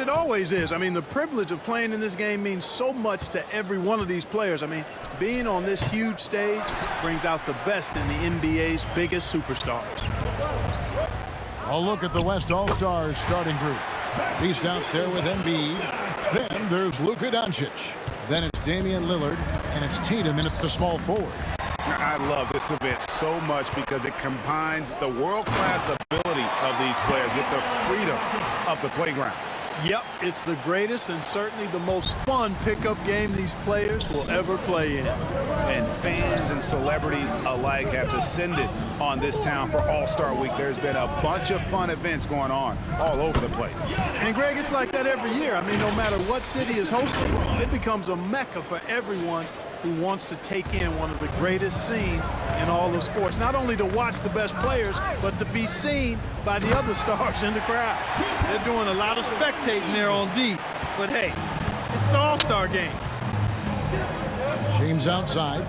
It always is. I mean, the privilege of playing in this game means so much to every one of these players. I mean, being on this huge stage brings out the best in the NBA's biggest superstars. A look at the West All-Stars starting group. He's out there with Embiid. Then there's Luka Doncic. Then it's Damian Lillard, and it's Tatum in at the small forward. I love this event so much because it combines the world-class ability of these players with the freedom of the playground. Yep, it's the greatest and certainly the most fun pickup game these players will ever play in. And fans and celebrities alike have descended on this town for All-Star Week. There's been a bunch of fun events going on all over the place. And Greg, it's like that every year. I mean, no matter what city is hosting, it becomes a mecca for everyone who wants to take in one of the greatest scenes in all of sports. Not only to watch the best players, but to be seen by the other stars in the crowd. They're doing a lot of spectating there on D. But hey, it's the All-Star game. James outside.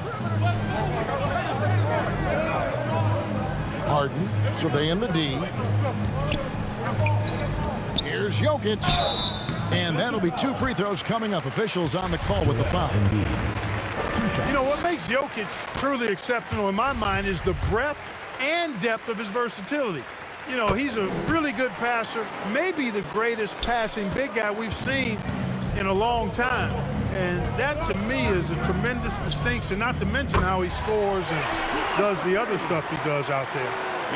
Harden surveying the D. Here's Jokic. And that'll be 2 free throws coming up. Officials on the call with the foul. You know, what makes Jokic truly exceptional in my mind is the breadth and depth of his versatility. You know, he's a really good passer, maybe the greatest passing big guy we've seen in a long time. And that, to me, is a tremendous distinction, not to mention how he scores and does the other stuff he does out there.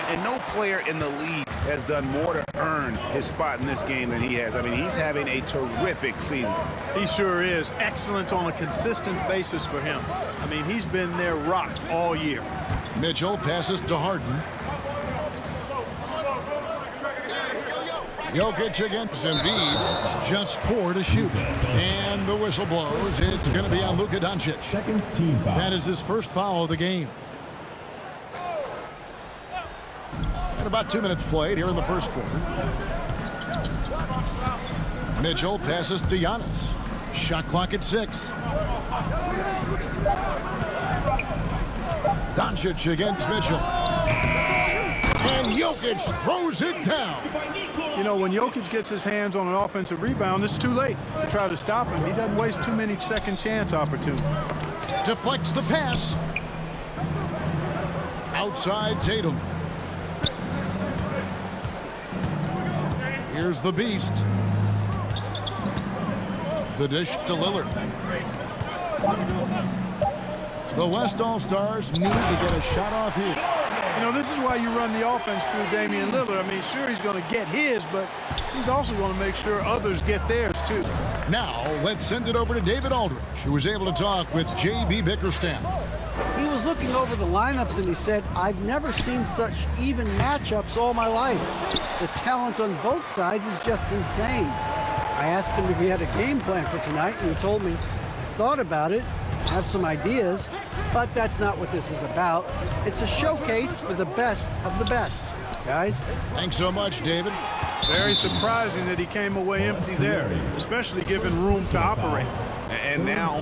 And no player in the league has done more to earn his spot in this game than he has. I mean, he's having a terrific season. He sure is. Excellence on a consistent basis for him. I mean, he's been their rock all year. Mitchell passes to Harden. Jokic against Embiid. Just 4 to shoot. And the whistle blows. It's going to be on Luka Doncic. Second team foul. That is his first foul of the game. And about 2 minutes played here in the first quarter. Mitchell passes to Giannis. Shot clock at 6. Doncic against Mitchell. And Jokic throws it down. You know, when Jokic gets his hands on an offensive rebound, it's too late to try to stop him. He doesn't waste too many second chance opportunities. Deflects the pass. Outside Tatum. Here's the beast. The dish to Lillard. The West All-Stars need to get a shot off here. You know, this is why you run the offense through Damian Lillard. I mean, sure, he's going to get his, but he's also going to make sure others get theirs, too. Now, let's send it over to David Aldridge, who was able to talk with J.B. Bickerstaff. He was looking over the lineups and he said, I've never seen such even matchups all my life. The talent on both sides is just insane. I asked him if he had a game plan for tonight, and he told me, I thought about it, have some ideas, but that's not what this is about. It's a showcase for the best of the best, guys. Thanks so much, David. Very surprising that he came away empty there, especially given room to operate. And now,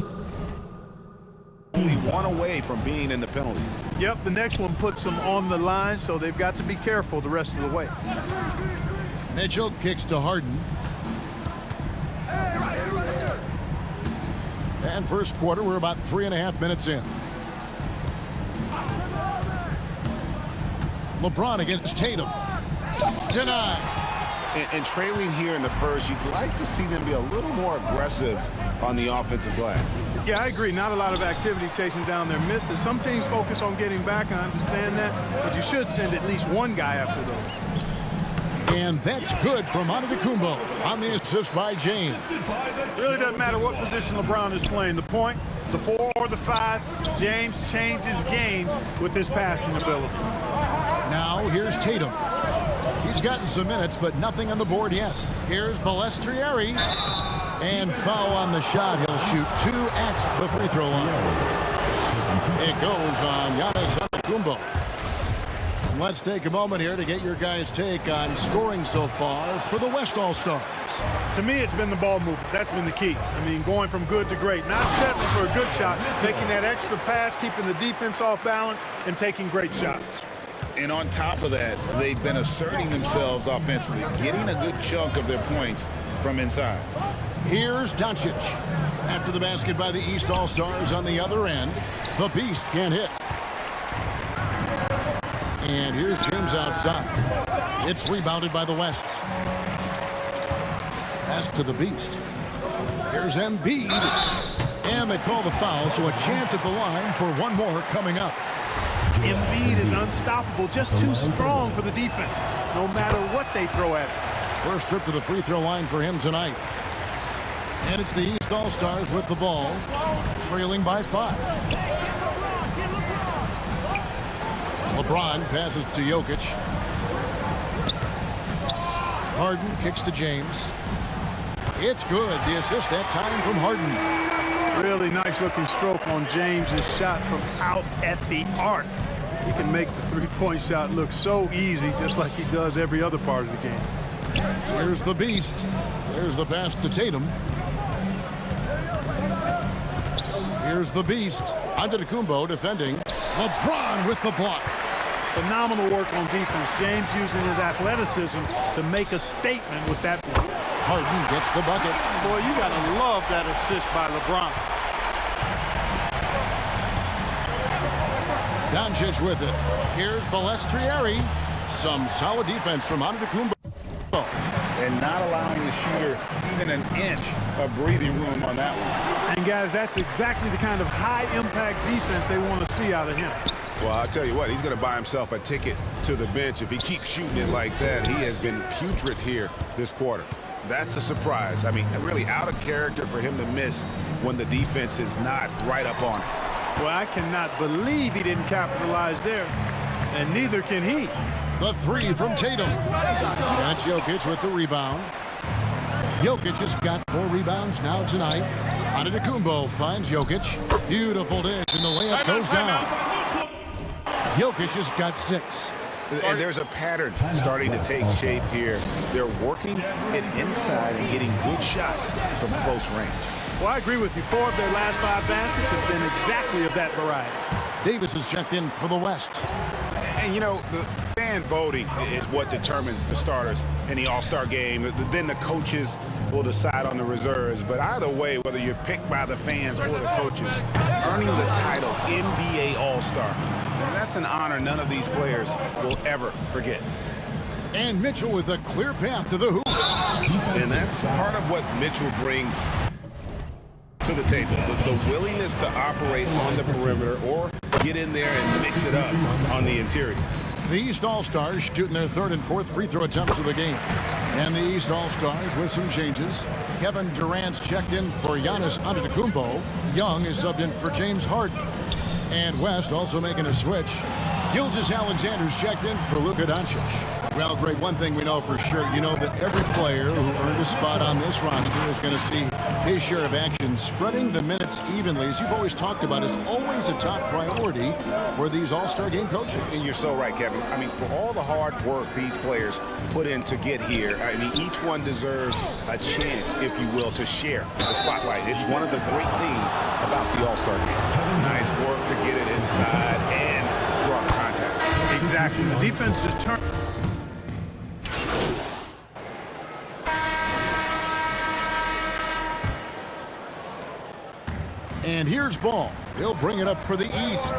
only 1 away from being in the penalty. Yep, the next one puts them on the line, so they've got to be careful the rest of the way. Mitchell kicks to Harden. And first quarter, we're about 3.5 minutes in. LeBron against Tatum. Denied. And trailing here in the first, you'd like to see them be a little more aggressive on the offensive glass. Yeah, I agree. Not a lot of activity chasing down their misses. Some teams focus on getting back, I understand that, but you should send at least one guy after those. And that's good from Antetokounmpo on the assist by James. Really doesn't matter what position LeBron is playing. The point, the 4 or the 5, James changes games with his passing ability. Now here's Tatum. He's gotten some minutes, but nothing on the board yet. Here's Balestrieri. And foul on the shot. He'll shoot 2 at the free throw line. It goes on Giannis Antetokounmpo. Let's take a moment here to get your guys' take on scoring so far for the West All-Stars. To me, it's been the ball movement. That's been the key. I mean, going from good to great. Not settling for a good shot, making that extra pass, keeping the defense off balance, and taking great shots. And on top of that, they've been asserting themselves offensively, getting a good chunk of their points from inside. Here's Doncic. After the basket by the East All-Stars on the other end, the Beast can't hit. And here's James outside. It's rebounded by the West. Pass to the Beast. Here's Embiid. And they call the foul, so a chance at the line for one more coming up. Embiid is unstoppable, just too strong for the defense, no matter what they throw at him. First trip to the free throw line for him tonight. And it's the East All-Stars with the ball, trailing by 5. LeBron passes to Jokic. Harden kicks to James. It's good. The assist that time from Harden. Really nice looking stroke on James's shot from out at the arc. He can make the three-point shot look so easy, just like he does every other part of the game. Here's the Beast. There's the pass to Tatum. Here's the Beast. Antetokounmpo defending. LeBron with the block. Phenomenal work on defense. James using his athleticism to make a statement with that block. Harden gets the bucket. Boy, you got to love that assist by LeBron. Doncic with it. Here's Balestrieri. Some solid defense from Antetokounmpo. And not allowing the shooter even an inch of breathing room on that one. And guys, that's exactly the kind of high-impact defense they want to see out of him. Well, I'll tell you what, he's going to buy himself a ticket to the bench if he keeps shooting it like that. He has been putrid here this quarter. That's a surprise. I mean, really out of character for him to miss when the defense is not right up on him. Well, I cannot believe he didn't capitalize there, and neither can he. The three from Tatum. That's Jokic with the rebound. Jokic has got 4 rebounds now tonight. Antetokounmpo finds Jokic. Beautiful dish, and the layup goes down. Jokic has got 6. And there's a pattern starting to take shape here. They're working it inside and getting good shots from close range. Well, I agree with you. 4 of their last 5 baskets have been exactly of that variety. Davis is checked in for the West. And, you know, the fan voting is what determines the starters in the All-Star game. Then the coaches will decide on the reserves. But either way, whether you're picked by the fans or the coaches, earning the title NBA All-Star, that's an honor none of these players will ever forget. And Mitchell with a clear path to the hoop. And that's part of what Mitchell brings to the table. The willingness to operate on the perimeter or get in there and mix it up on the interior. The East All-Stars shooting their 3rd and 4th free throw attempts of the game. And the East All-Stars with some changes. Kevin Durant's checked in for Giannis Antetokounmpo. Young is subbed in for James Harden. And West also making a switch. Gilgeous-Alexander's checked in for Luka Doncic. Well, Greg, one thing we know for sure, you know that every player who earned a spot on this roster is going to see his share of action. Spreading the minutes evenly, as you've always talked about, is always a top priority for these All-Star game coaches. And you're so right, Kevin. I mean, for all the hard work these players put in to get here, I mean, each one deserves a chance, if you will, to share the spotlight. It's one of the great things about the All-Star game. Nice work to get it inside and draw contact. Exactly. The defense determined. And here's Ball. He'll bring it up for the East.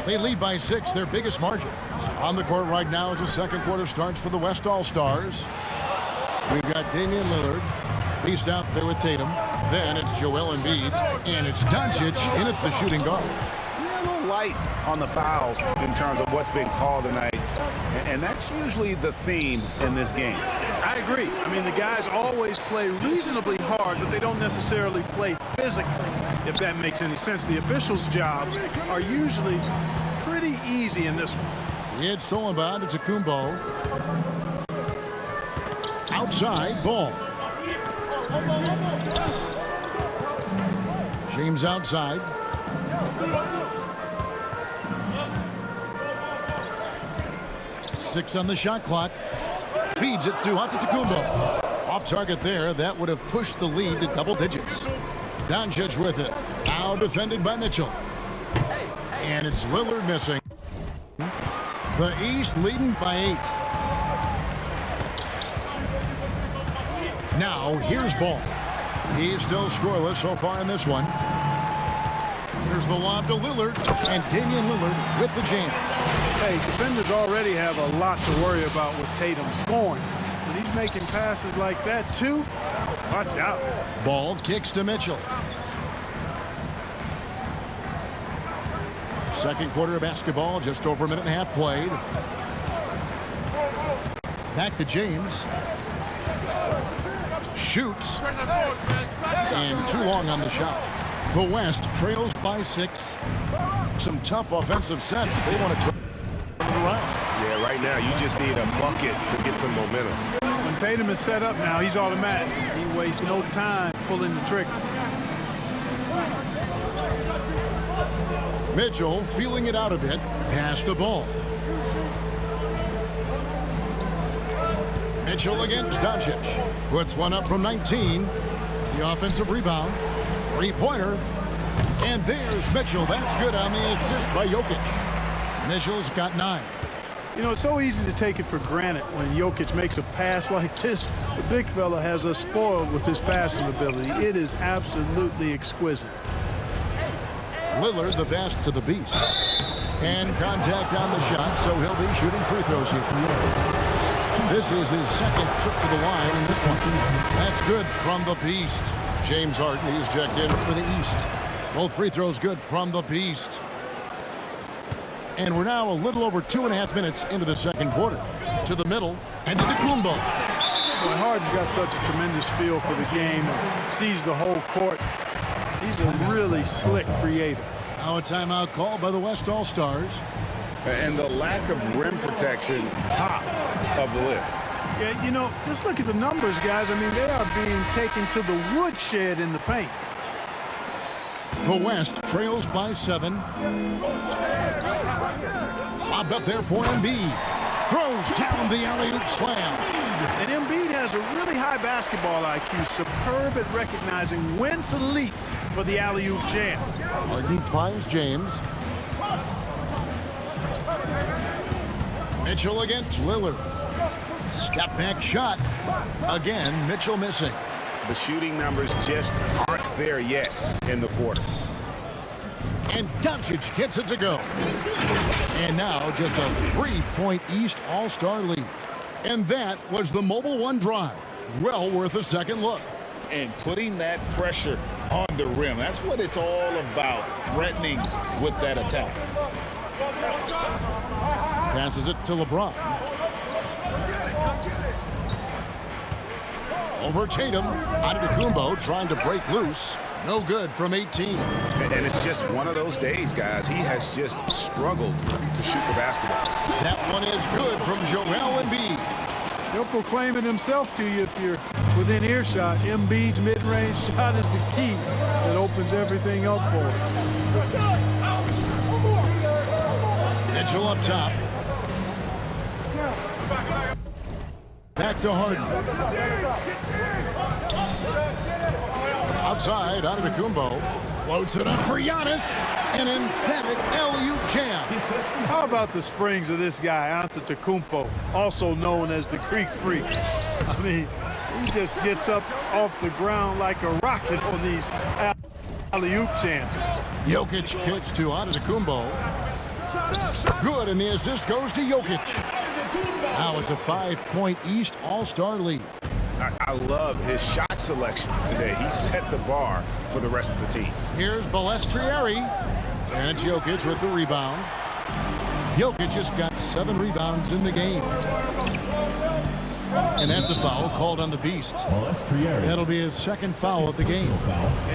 They lead by 6, their biggest margin. On the court right now as the second quarter starts for the West All-Stars. We've got Damian Lillard. He's out there with Tatum. Then it's Joel Embiid. And it's Doncic in at the shooting guard. A little light on the fouls in terms of what's been called tonight. And that's usually the theme in this game. I agree. I mean, the guys always play reasonably hard, but they don't necessarily play physically, if that makes any sense. The officials' jobs are usually pretty easy in this one. It's Solomon Antetokounmpo. Outside, Ball. James outside. Six on the shot clock. Feeds it to Antetokounmpo. Off target there. That would have pushed the lead to double digits. Doncic with it. Now defended by Mitchell. And it's Lillard missing. The East leading by 8. Now, here's Ball. He's still scoreless so far in this one. Here's the lob to Lillard, and Damian Lillard with the jam. Hey, defenders already have a lot to worry about with Tatum scoring. When he's making passes like that, too, watch out. Ball kicks to Mitchell. Second quarter of basketball, just over a minute and a half played. Back to James. Shoots. And too long on the shot. The West trails by 6. Some tough offensive sets. They want to turn it around. Yeah, right now you just need a bucket to get some momentum. When Tatum is set up now, he's automatic. He wastes no time pulling the trigger. Mitchell feeling it out a bit. Pass the ball. Mitchell against Doncic. Puts one up from 19. The offensive rebound. Three-pointer. And there's Mitchell. That's good on the assist by Jokic. Mitchell's got 9. You know, it's so easy to take it for granted when Jokic makes a pass like this. The big fella has us spoiled with his passing ability. It is absolutely exquisite. Lillard, the fast to the beast. And contact on the shot, so he'll be shooting free throws here. This is his second trip to the line in this one. That's good from the beast. James Harden, he's checked in for the East. Both free throws good from the beast. And we're now a little over 2.5 minutes into the second quarter. To the middle, and to Kumbo. Well, Harden's got such a tremendous feel for the game and sees the whole court. He's a really slick creator. Now a timeout called by the West All-Stars. And the lack of rim protection, top of the list. Yeah, you know, just look at the numbers, guys. I mean, they are being taken to the woodshed in the paint. The West trails by 7. Lobbed up there for Embiid. Throws down the alley-oop slam. And Embiid has a really high basketball IQ, superb at recognizing when to leap for the alley-oop jam. Harden finds James. Mitchell against Lillard. Step back shot. Again, Mitchell missing. The shooting numbers just aren't there yet in the quarter. And Doncic gets it to go. And now just a 3-point East All-Star lead. And that was the Mobile One drive. Well worth a second look. And putting that pressure on the rim. That's what it's all about, threatening with that attack. Passes it to LeBron. Over Tatum. Antetokounmpo trying to break loose. No good from 18. And it's just one of those days, guys. He has just struggled to shoot the basketball. That one is good from Joel Embiid. He'll proclaim it himself to you if you're within earshot. Embiid's mid-range shot is the key that opens everything up for him. Mitchell up top. Back to Harden. Outside, Antetokounmpo. Floats it up for Giannis. An emphatic alley-oop jam. How about the springs of this guy, Antetokounmpo, also known as the Greek Freak? I mean, he just gets up off the ground like a rocket on these alley-oop jams. Jokic kicks to Antetokounmpo. Good, and the assist goes to Jokic. Now it's a 5-point East All-Star lead. I love his shot selection today. He set the bar for the rest of the team. Here's Balestrieri. And it's Jokic with the rebound. Jokic just got 7 rebounds in the game. And that's a foul called on the Beast. That'll be his second foul of the game.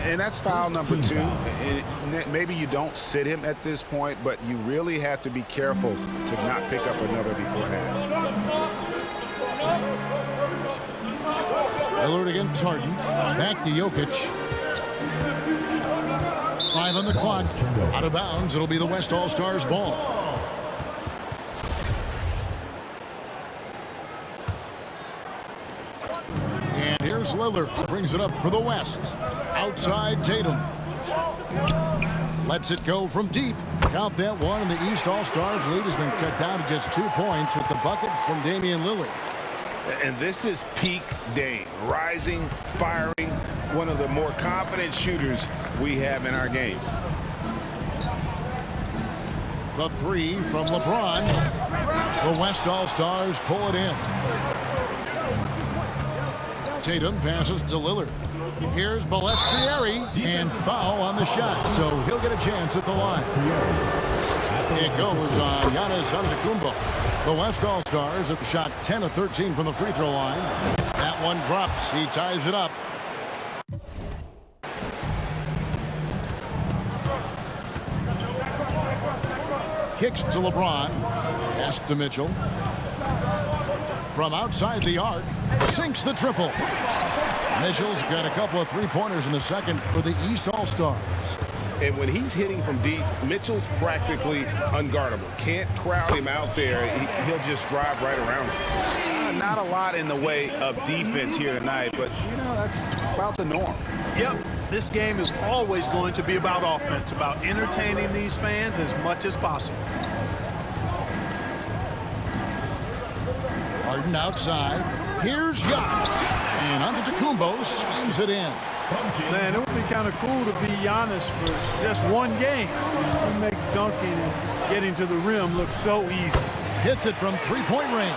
And that's foul number 2. And maybe you don't sit him at this point, but you really have to be careful to not pick up another beforehand. Lillard against Harden. Back to Jokic. 5 on the clock. Out of bounds. It'll be the West All-Stars ball. And here's Lillard. He brings it up for the West. Outside Tatum. Lets it go from deep. Count that one, and the East All-Stars lead has been cut down to just 2 points with the bucket from Damian Lillard. And this is peak Dame, rising, firing, one of the more confident shooters we have in our game. The three from LeBron. The West All-Stars pull it in. Tatum passes to Lillard. Here's Balestieri, and foul on the shot, so he'll get a chance at the line. It goes on Giannis Antetokounmpo. The West All-Stars have shot 10 of 13 from the free throw line. That one drops. He ties it up. Kicks to LeBron. Pass to Mitchell. From outside the arc, sinks the triple. Mitchell's got a couple of three-pointers in the second for the East All-Stars. And when he's hitting from deep, Mitchell's practically unguardable. Can't crowd him out there. He'll just drive right around him. Not a lot in the way of defense here tonight, but, you know, that's about the norm. Yep, this game is always going to be about offense, about entertaining these fans as much as possible. Harden outside. Here's Giannis. And Antetokounmpo slams it in. Man, it would be kind of cool to be Giannis for just one game. He makes dunking and getting to the rim look so easy. Hits it from three-point range.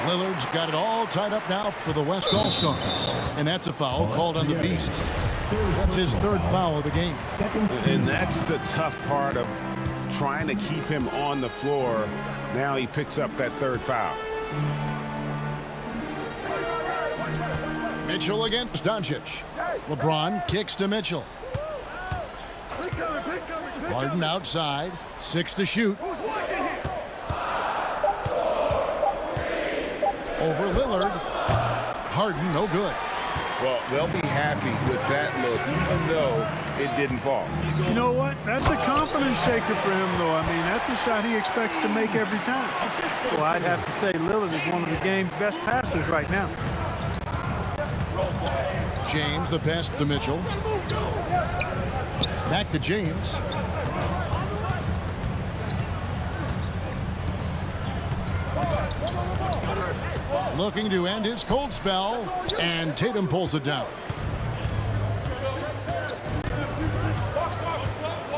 Lillard's got it all tied up now for the West All-Stars. And that's a foul called on the Beast. That's his third foul of the game. And that's the tough part of trying to keep him on the floor. Now he picks up that third foul. Mitchell against Doncic. LeBron kicks to Mitchell. Harden outside. 6 to shoot. Over Lillard. Harden, no good. Well, they'll be happy with that look, even though it didn't fall. You know what? That's a confidence shaker for him, though. I mean, that's a shot he expects to make every time. Well, I'd have to say Lillard is one of the game's best passers right now. James, the pass to Mitchell. Back to James. Looking to end his cold spell, and Tatum pulls it down.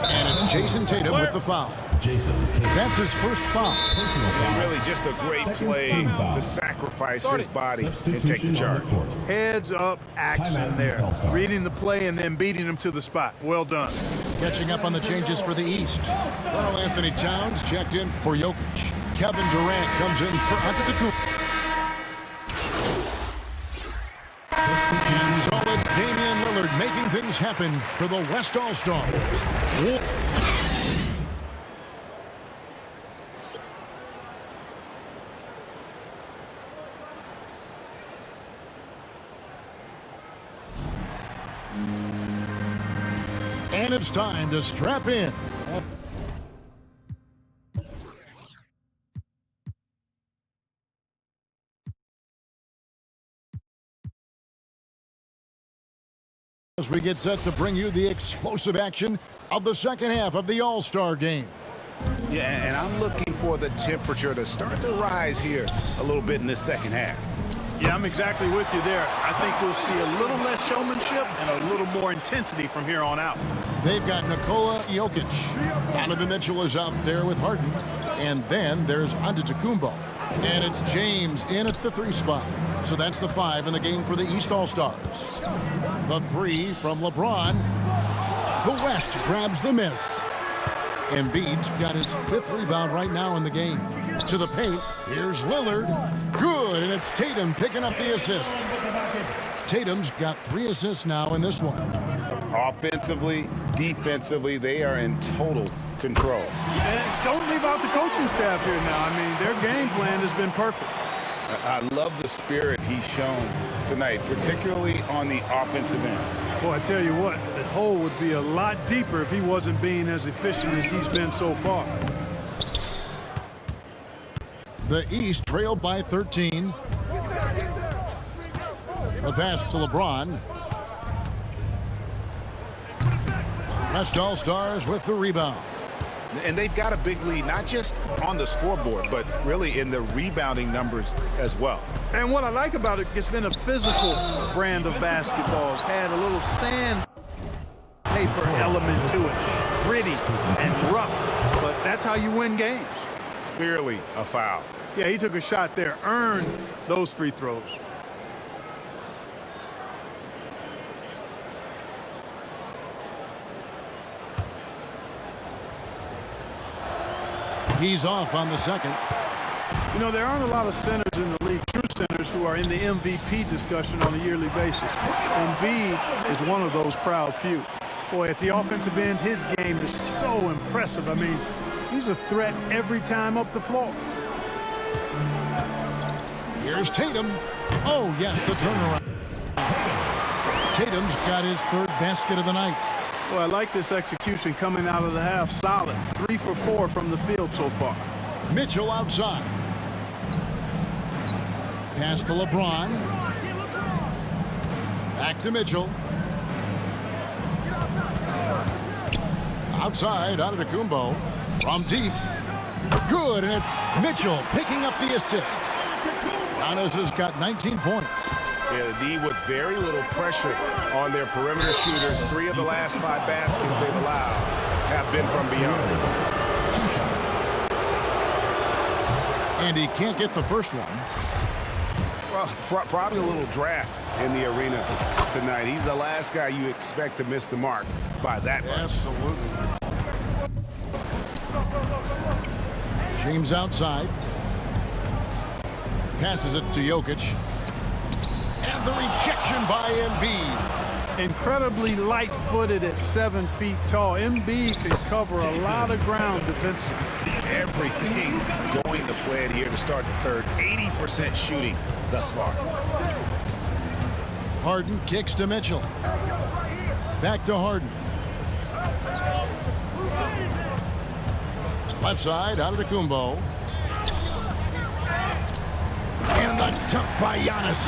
And it's Jason Tatum with the foul. That's his first foul. And really just a great play to sacrifice his body and take the charge. Heads up action there. Reading the play and then beating him to the spot. Well done. Catching up on the changes for the East. Karl Anthony Towns checked in for Jokic. Kevin Durant comes in for Antetokounmpo. And so it's Damian Lillard making things happen for the West All-Stars. And it's time to strap in. As we get set to bring you the explosive action of the second half of the All-Star game. Yeah, and I'm looking for the temperature to start to rise here a little bit in the second half. Yeah, I'm exactly with you there. I think we'll see a little less showmanship and a little more intensity from here on out. They've got Nikola Jokic. Donovan Mitchell is out there with Harden. And then there's Antetokounmpo. And it's James in at the 3 spot. So that's the 5 in the game for the East All-Stars. The 3 from LeBron. The West grabs the miss. Embiid's got his 5th rebound right now in the game. To the paint, here's Lillard. Good, and it's Tatum picking up the assist. Tatum's got 3 assists now in this one. Offensively, defensively, they are in total control. And don't leave out the coaching staff here now. I mean, their game plan has been perfect. I love the spirit he's shown tonight, particularly on the offensive end. Boy, I tell you what, the hole would be a lot deeper if he wasn't being as efficient as he's been so far. The East trailed by 13. The pass to LeBron. West All-Stars with the rebound. And they've got a big lead, not just on the scoreboard, but really in the rebounding numbers as well. And what I like about it, it's been a physical brand of basketball. It's had a little sandpaper element to it, gritty and rough, but that's how you win games. Clearly a foul. Yeah, he took a shot there, earned those free throws. He's off on the second. You know, there aren't a lot of centers in the league, true centers, who are in the MVP discussion on a yearly basis. Embiid is one of those proud few. Boy, at the offensive end, his game is so impressive. I mean, he's a threat every time up the floor. Here's Tatum. Oh, yes, the turnaround. Tatum's got his third basket of the night. Well, I like this execution coming out of the half. Solid. 3 for 4 from the field so far. Mitchell outside. Pass to LeBron. Back to Mitchell. Outside, Antetokounmpo. From deep. Good, and it's Mitchell picking up the assist. Giannis has got 19 points. Yeah, the D with very little pressure on their perimeter shooters. 3 of the last 5 baskets they've allowed have been from beyond. And he can't get the first one. Well, probably a little draft in the arena tonight. He's the last guy you expect to miss the mark by that much. Absolutely. James outside. Passes it to Jokic. And the rejection by Embiid. Incredibly light-footed at 7 feet tall. Embiid can cover a lot of ground defensively. Everything going to plan here to start the third. 80% shooting thus far. Harden kicks to Mitchell. Back to Harden. Left side, Antetokounmpo. And the dunk by Giannis.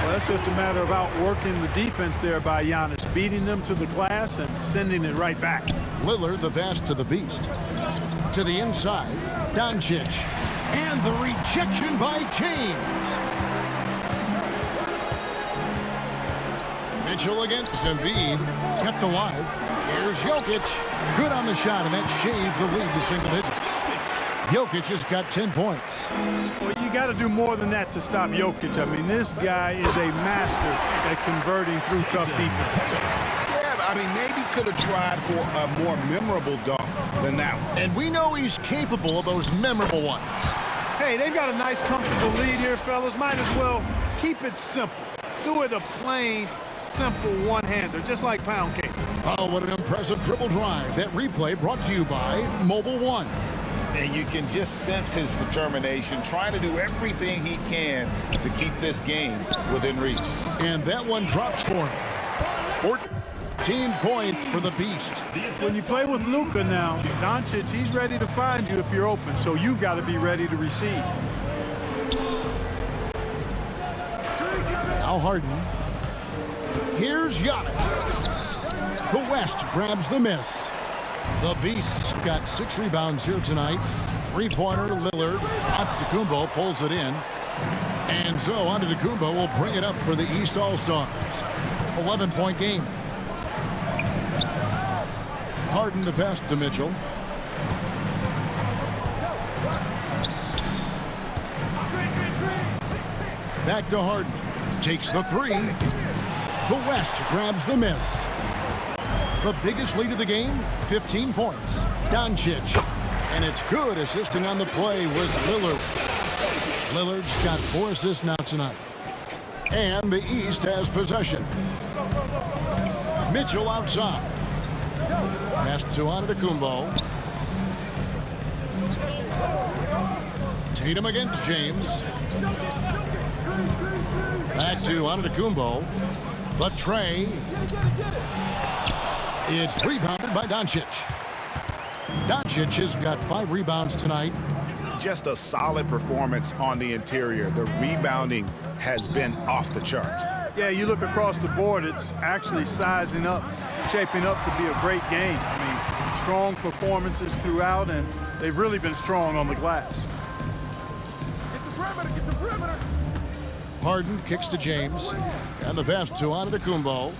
Well, that's just a matter of outworking the defense there by Giannis, beating them to the glass and sending it right back. Lillard the pass to the beast. To the inside, Doncic. And the rejection by James. Mitchell against Embiid. Kept alive. Here's Jokic. Good on the shot, and that shaves the lead to single digits. Jokic has got 10 points. Well, you got to do more than that to stop Jokic. I mean, this guy is a master at converting through tough defense. Yeah, I mean, maybe could have tried for a more memorable dunk than that one. And we know he's capable of those memorable ones. Hey, they've got a nice, comfortable lead here, fellas. Might as well keep it simple. Do it a plain, simple one-hander, just like pound cake. Oh, what an impressive dribble drive. That replay brought to you by Mobile One. And you can just sense his determination, trying to do everything he can to keep this game within reach. And that one drops for him. 14 points for the Beast. When you play with Luka now, Doncic, he's ready to find you if you're open, so you've got to be ready to receive. Now Harden. Here's Giannis. The West grabs the miss. The Beasts got 6 rebounds here tonight. 3-pointer, Lillard. Antetokounmpo pulls it in. And so Antetokounmpo will bring it up for the East All-Stars. 11-point game. Harden the pass to Mitchell. Back to Harden. Takes the 3. The West grabs the miss. The biggest lead of the game, 15 points. Doncic. And it's good. Assisting on the play was Lillard. Lillard's got 4 assists now tonight. And the East has possession. Mitchell outside. Pass to Antetokounmpo. Tatum against James. Back to Antetokounmpo. The tray. It's rebounded by Doncic. Doncic has got 5 rebounds tonight. Just a solid performance on the interior. The rebounding has been off the charts. Yeah, you look across the board, it's actually sizing up, shaping up to be a great game. I mean, strong performances throughout, and they've really been strong on the glass. Harden kicks to James, and the pass to Antetokounmpo.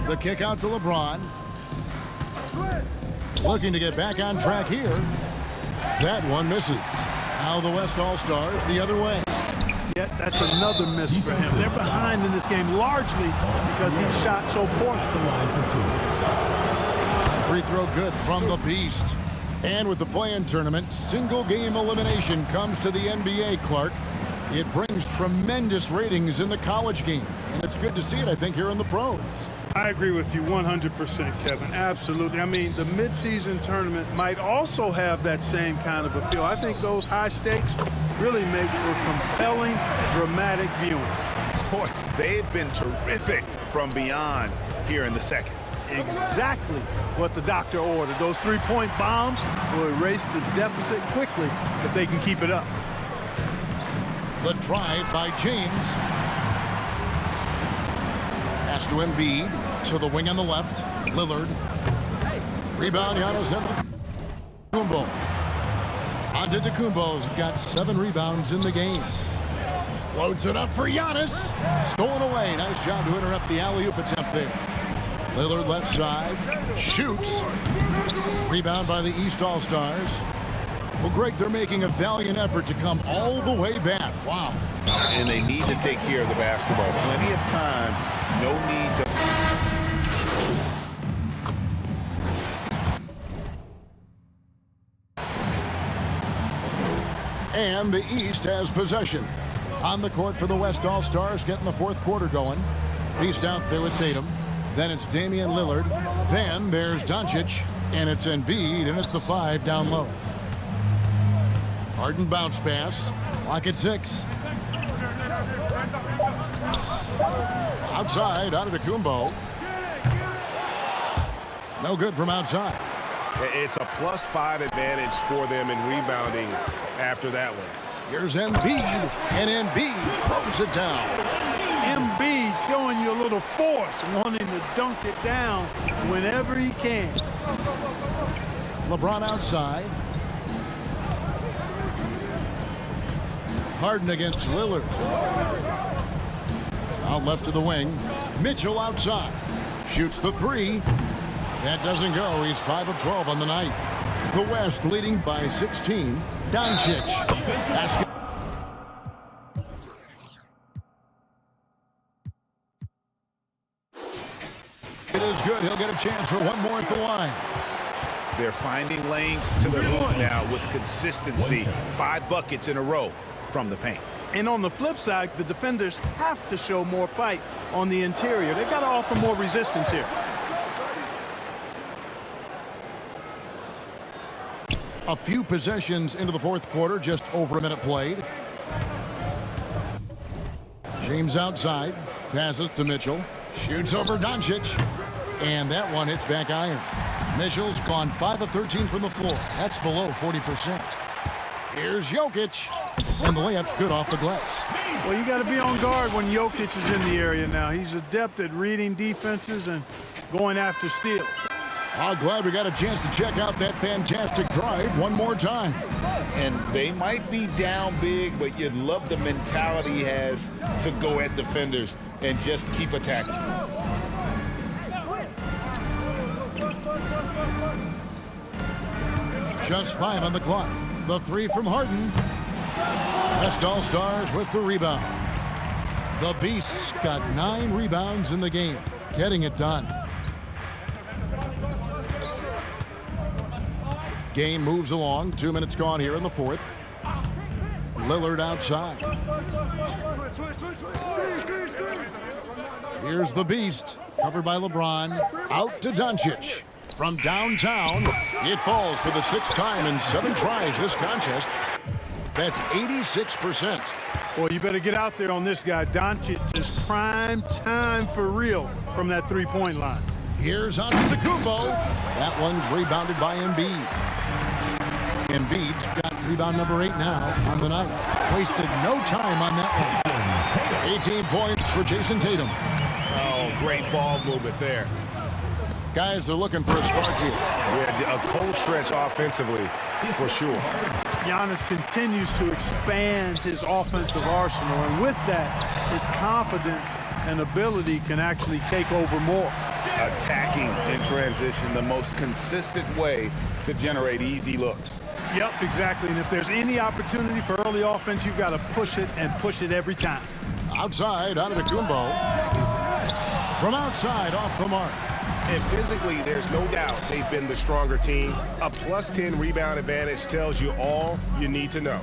The kick out to LeBron. Looking to get back on track here. That one misses. Now the West All-Stars the other way. Yet that's another miss for him. They're behind in this game largely because he shot so poorly. That free throw good from the Beast. And with the play-in tournament, single game elimination comes to the NBA, Clark. It brings tremendous ratings in the college game. And it's good to see it, I think, here in the pros. I agree with you 100%, Kevin. Absolutely. I mean, the midseason tournament might also have that same kind of appeal. I think those high stakes really make for compelling, dramatic viewing. Boy, they've been terrific from beyond here in the second. Exactly what the doctor ordered. Those three-point bombs will erase the deficit quickly if they can keep it up. The drive by James. Pass to Embiid. To the wing on the left. Lillard. Rebound, Giannis Antetokounmpo. Antetokounmpo's got 7 rebounds in the game. Floats it up for Giannis. Stolen away. Nice job to interrupt the alley-oop attempt there. Lillard left side. Shoots. Rebound by the East All-Stars. Well, Greg, they're making a valiant effort to come all the way back. Wow. And they need to take care of the basketball. Plenty of time. No need to... And the East has possession. On the court for the West All-Stars, getting the fourth quarter going. Beast out there with Tatum. Then it's Damian Lillard. Then there's Doncic. And it's Embiid, and it's the 5 down low. Harden bounce pass. Lock at 6. Outside, Antetokounmpo. No good from outside. It's a +5 advantage for them in rebounding after that one. Here's Embiid, and Embiid throws it down. Embiid showing you a little force, wanting to dunk it down whenever he can. LeBron outside. Harden against Lillard. Out left to the wing. Mitchell outside. Shoots the 3. That doesn't go. He's 5 of 12 on the night. The West leading by 16. Doncic. Basket. It is good. He'll get a chance for one more at the line. They're finding lanes to their hoop now with consistency. 5 buckets in a row from the paint. And on the flip side, the defenders have to show more fight on the interior. They've got to offer more resistance here. A few possessions into the fourth quarter, just over a minute played. James outside, passes to Mitchell, shoots over Doncic, and that one hits back iron. Mitchell's gone 5 of 13 from the floor. That's below 40%. Here's Jokic, and the layup's good off the glass. Well, you got to be on guard when Jokic is in the area now. He's adept at reading defenses and going after steals. I'm glad we got a chance to check out that fantastic drive one more time. And they might be down big, but you'd love the mentality he has to go at defenders and just keep attacking. Just 5 on the clock. The 3 from Harden. West All-Stars with the rebound. The Beasts got 9 rebounds in the game, getting it done. Game moves along. 2 minutes gone here in the fourth. Lillard outside. Here's the Beast, covered by LeBron. Out to Doncic. From downtown, it falls for the 6th time in 7 tries this contest. That's 86%. Well, you better get out there on this guy. Doncic is prime time for real from that three-point line. Here's Antetokounmpo. That one's rebounded by Embiid. Embiid's got rebound number 8 now on the night. Wasted no time on that one. 18 points for Jason Tatum. Oh, great ball movement there. Guys are looking for a spark here. Yeah, a cold stretch offensively, for sure. Giannis continues to expand his offensive arsenal, and with that, his confidence and ability can actually take over more. Attacking in transition, the most consistent way to generate easy looks. Yep, exactly. And if there's any opportunity for early offense, you've got to push it and push it every time. Outside, Antetokounmpo. From outside, off the mark. And physically, there's no doubt they've been the stronger team. A plus 10 rebound advantage tells you all you need to know.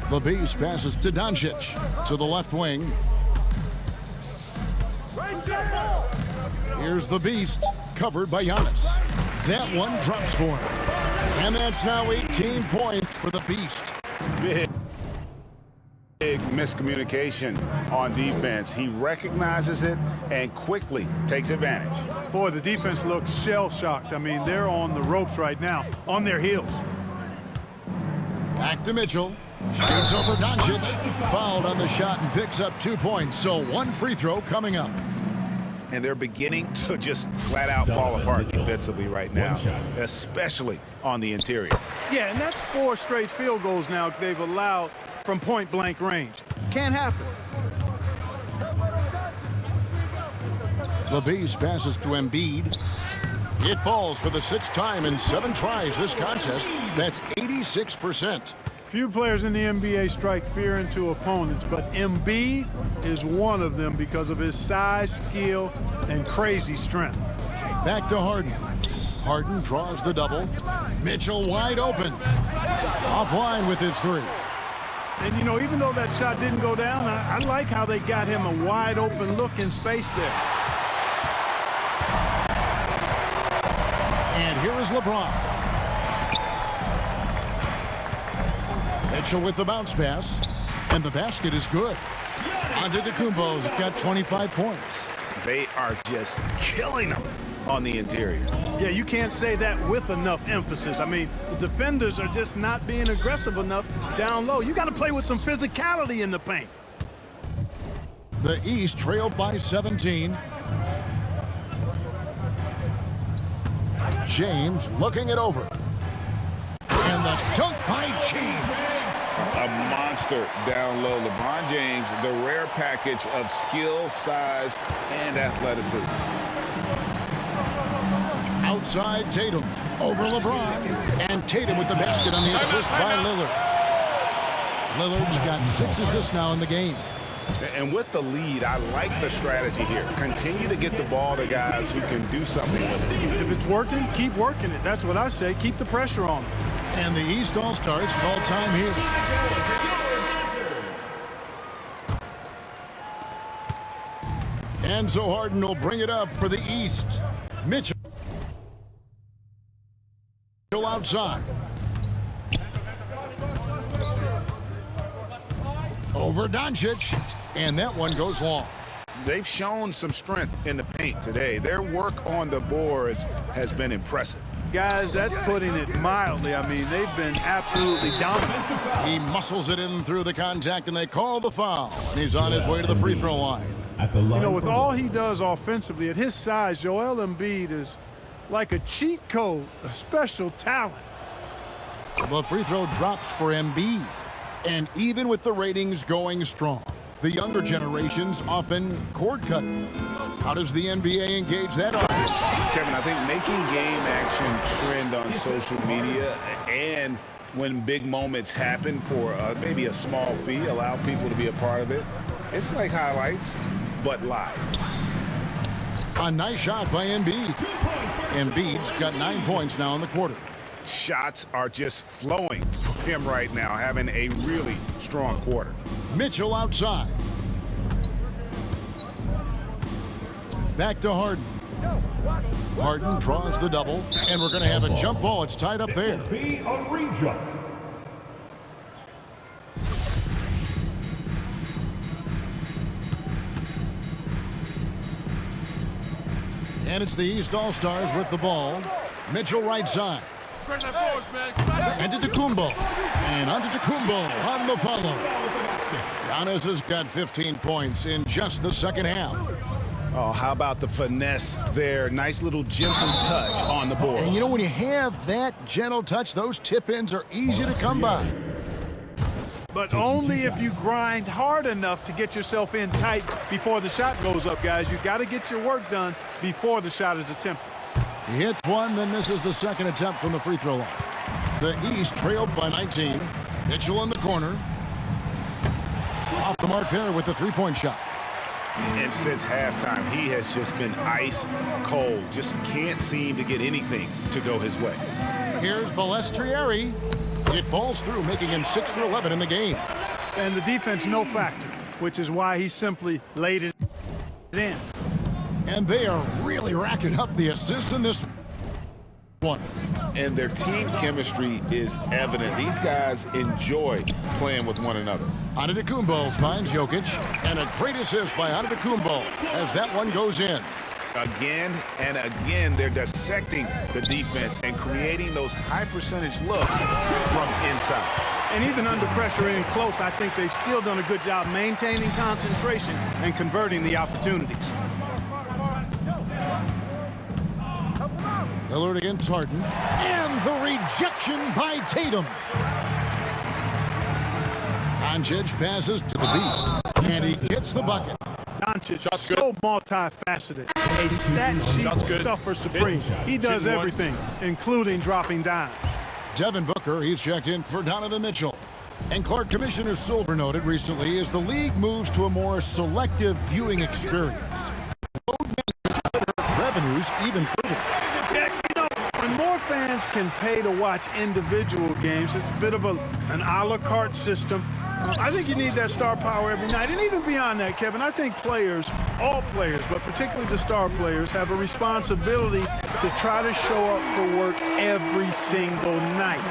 The Beast passes to Doncic to the left wing. Here's the Beast, covered by Giannis. That one drops for him. And that's now 18 points for the Beast. Big miscommunication on defense. He recognizes it and quickly takes advantage. Boy, the defense looks shell-shocked. I mean, they're on the ropes right now, on their heels. Back to Mitchell. Shoots over Doncic. Fouled on the shot and picks up 2 points. So one free throw coming up. And they're beginning to just flat out fall apart defensively right now, especially on the interior. Yeah, and that's 4 straight field goals now they've allowed from point-blank range. Can't happen. The Beast passes to Embiid. It falls for the 6th time in 7 tries this contest. That's 86%. Few players in the NBA strike fear into opponents, but Embiid is one of them because of his size, skill, and crazy strength. Back to Harden. Harden draws the double. Mitchell wide open. Offline with his 3. And, you know, even though that shot didn't go down, I like how they got him a wide open look in space there. And here is LeBron. Mitchell with the bounce pass, and the basket is good. Antetokounmpo's got 25 points. They are just killing them on the interior. Yeah, you can't say that with enough emphasis. I mean, the defenders are just not being aggressive enough down low. You got to play with some physicality in the paint. The East trailed by 17. James looking it over. And the dunk by James. A monster down low. LeBron James, the rare package of skill, size, and athleticism. Outside Tatum over LeBron. And Tatum with the basket on the assist by Lillard. Lillard's got 6 assists now in the game. And with the lead, I like the strategy here. Continue to get the ball to guys who can do something with it. If it's working, keep working it. That's what I say. Keep the pressure on them. And the East All-Stars call time here. And so Harden will bring it up for the East. Mitchell outside. Over Doncic. And that one goes long. They've shown some strength in the paint today. Their work on the boards has been impressive. Guys, that's putting it mildly. I mean, they've been absolutely dominant. He muscles it in through the contact, and they call the foul. And he's on his way to the free throw line. You know, with all he does offensively, at his size, Joel Embiid is like a cheat code, a special talent. The free throw drops for Embiid. And even with the ratings going strong, the younger generations often cord cutting. How does the NBA engage that audience? Kevin, I think making game action trend on social media and when big moments happen for maybe a small fee, allow people to be a part of it. It's like highlights, but live. A nice shot by Embiid. Embiid's got 9 points now in the quarter. Shots are just flowing for him right now, having a really strong quarter. Mitchell outside. Back to Harden. Harden draws the double, and we're going to have a jump ball. It's tied up there. Be a re-jump. And it's the East All-Stars with the ball. Mitchell right side. Antetokounmpo. And Antetokounmpo on the follow. Giannis has got 15 points in just the second half. Oh, how about the finesse there? Nice little gentle touch on the board. And you know, when you have that gentle touch, those tip-ins are easy to come by. But only if you grind hard enough to get yourself in tight before the shot goes up, guys. You got to get your work done before the shot is attempted. He hits one, then misses the second attempt from the free throw line. The East trailed by 19. Mitchell in the corner. Off the mark there with the three-point shot. And since halftime, he has just been ice cold. Just can't seem to get anything to go his way. Here's Balestrieri. It balls through, making him 6 for 11 in the game. And the defense, no factor, which is why he simply laid it in. And they are really racking up the assists in this one. And their team chemistry is evident. These guys enjoy playing with one another. Antetokounmpo finds Jokic, and a great assist by Antetokounmpo as that one goes in. Again and again, they're dissecting the defense and creating those high percentage looks from inside. And even under pressure in close, I think they've still done a good job maintaining concentration and converting the opportunities. Lillard against Harden, and the rejection by Tatum. Doncic passes to the Beast, and he gets the bucket. Doncic, so multifaceted, a stat sheet stuffer supreme. He does everything, including dropping dimes. Devin Booker, he's checked in for Donovan Mitchell. And Clark, Commissioner Silver noted recently as the league moves to a more selective viewing experience. Revenues even further. When more fans can pay to watch individual games, it's a bit of an a la carte system. I think you need that star power every night. And even beyond that, Kevin, I think players, all players, but particularly the star players, have a responsibility to try to show up for work every single night.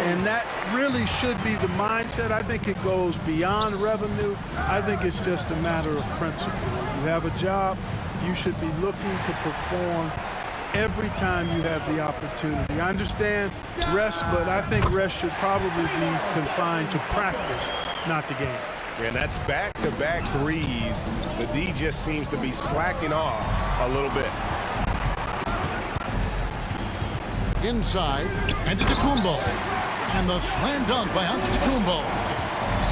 And that really should be the mindset. I think it goes beyond revenue. I think it's just a matter of principle. You have a job, you should be looking to perform every time you have the opportunity. I understand rest, but I think rest should probably be confined to practice, not the game. And that's back-to-back threes. The D just seems to be slacking off a little bit. Inside, Antetokounmpo. And the slam dunk by Antetokounmpo.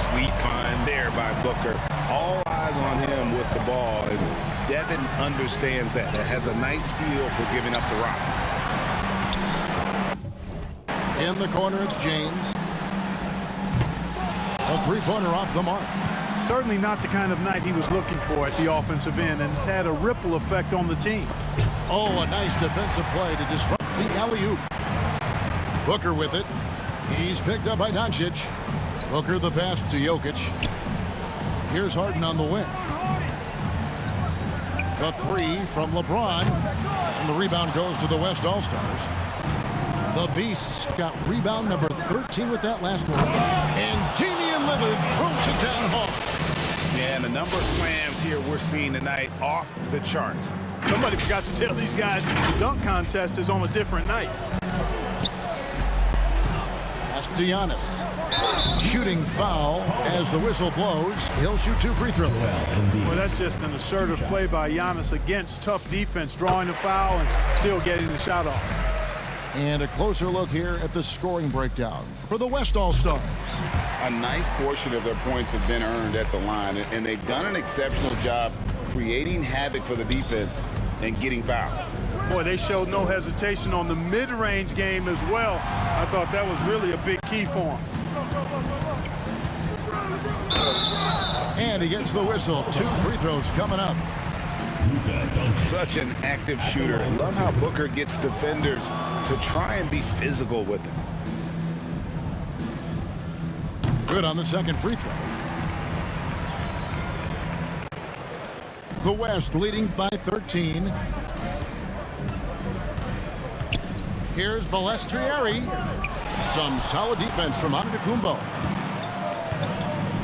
Sweet find there by Booker. All eyes on him with the ball. And Devin understands that. Has a nice feel for giving up the rock. In the corner, it's James. A three-pointer off the mark. Certainly not the kind of night he was looking for at the offensive end, and it's had a ripple effect on the team. Oh, a nice defensive play to disrupt the alley-oop. Booker with it. He's picked up by Doncic. Booker the pass to Jokic. Here's Harden on the wing. The three from LeBron. And the rebound goes to the West All-Stars. The Beasts got rebound number 13 with that last one. And Damian Lillard throws it down hard. Yeah, and the number of slams here we're seeing tonight off the charts. Somebody forgot to tell these guys the dunk contest is on a different night. Pass to Giannis. Shooting foul as the whistle blows. He'll shoot 2 free throws. Well, that's just an assertive play by Giannis against tough defense, drawing the foul and still getting the shot off. And a closer look here at the scoring breakdown for the West All-Stars. A nice portion of their points have been earned at the line, and they've done an exceptional job creating havoc for the defense and getting fouled. Boy, they showed no hesitation on the mid-range game as well. I thought that was really a big key for them. And he gets the whistle. 2 free throws coming up. Such an active shooter. I love how Booker gets defenders to try and be physical with him. Good on the second free throw. The West leading by 13. Here's Balestrieri. Some solid defense from Antetokounmpo.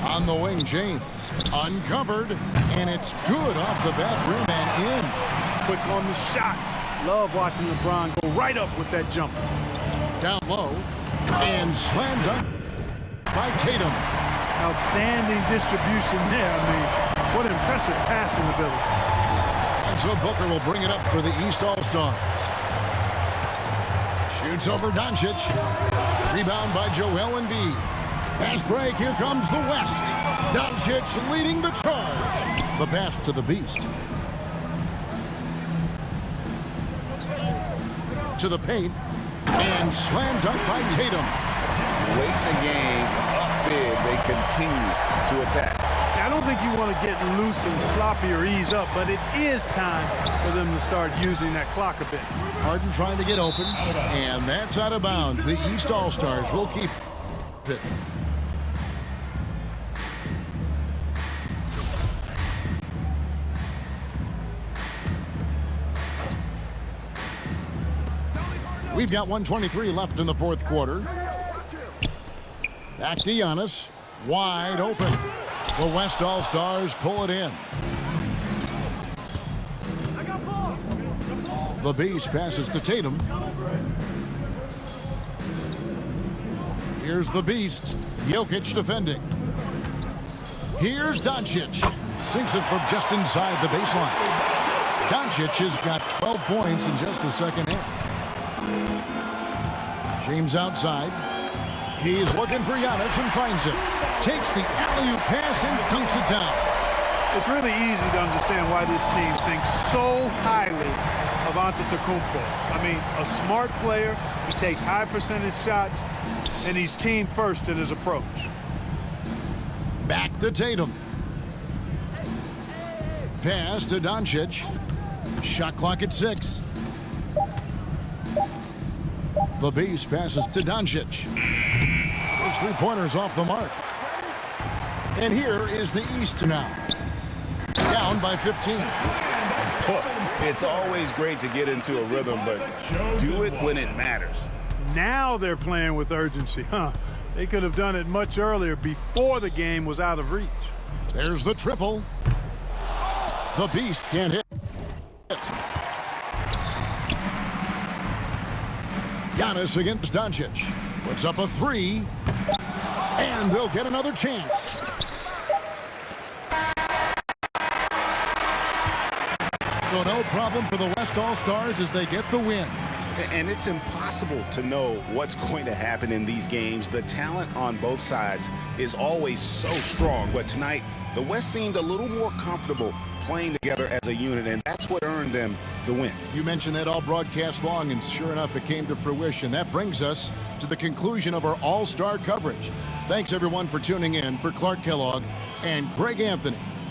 On the wing, James. Uncovered, and it's good off the back rim and in. Quick on the shot. Love watching LeBron go right up with that jumper. Down low, and slam dunk by Tatum. Outstanding distribution there. I mean, what impressive passing ability. And So Booker will bring it up for the East All-Stars. Shoots over Doncic. Rebound by Joel Embiid. Pass break. Here comes the West. Doncic leading the charge. The pass to the Beast. To the paint. And slam dunk by Tatum. Late in the game, up big, they continue to attack. I don't think you want to get loose and sloppy or ease up, but it is time for them to start using that clock a bit. Harden trying to get open, and that's out of bounds. The East All-Stars will keep it. We've got 1:23 left in the fourth quarter. Back to Giannis. Wide open. The West All-Stars pull it in. The Beast passes to Tatum. Here's the Beast. Jokic defending. Here's Doncic. Sinks it from just inside the baseline. Doncic has got 12 points in just the second half. James outside. He's looking for Giannis and finds him. Takes the alley-oop pass and dunks it down. It's really easy to understand why this team thinks so highly of Antetokounmpo. I mean, a smart player, he takes high percentage shots, and he's team first in his approach. Back to Tatum. Pass to Doncic. Shot clock at 6. The Beast passes to Doncic. Those three-pointers off the mark. And here is the East now. Down by 15. It's always great to get into a rhythm, but do it when it matters. Now they're playing with urgency, huh? They could have done it much earlier before the game was out of reach. There's the triple. The Beast can't hit. Giannis against Doncic. Puts up a 3. And they'll get another chance. So no problem for the West All-Stars as they get the win. And it's impossible to know what's going to happen in these games. The talent on both sides is always so strong. But tonight, the West seemed a little more comfortable playing together as a unit, and that's what earned them the win. You mentioned that all broadcast long, and sure enough, it came to fruition. That brings us to the conclusion of our all-star coverage. Thanks, everyone, for tuning in. For Clark Kellogg and Greg Anthony,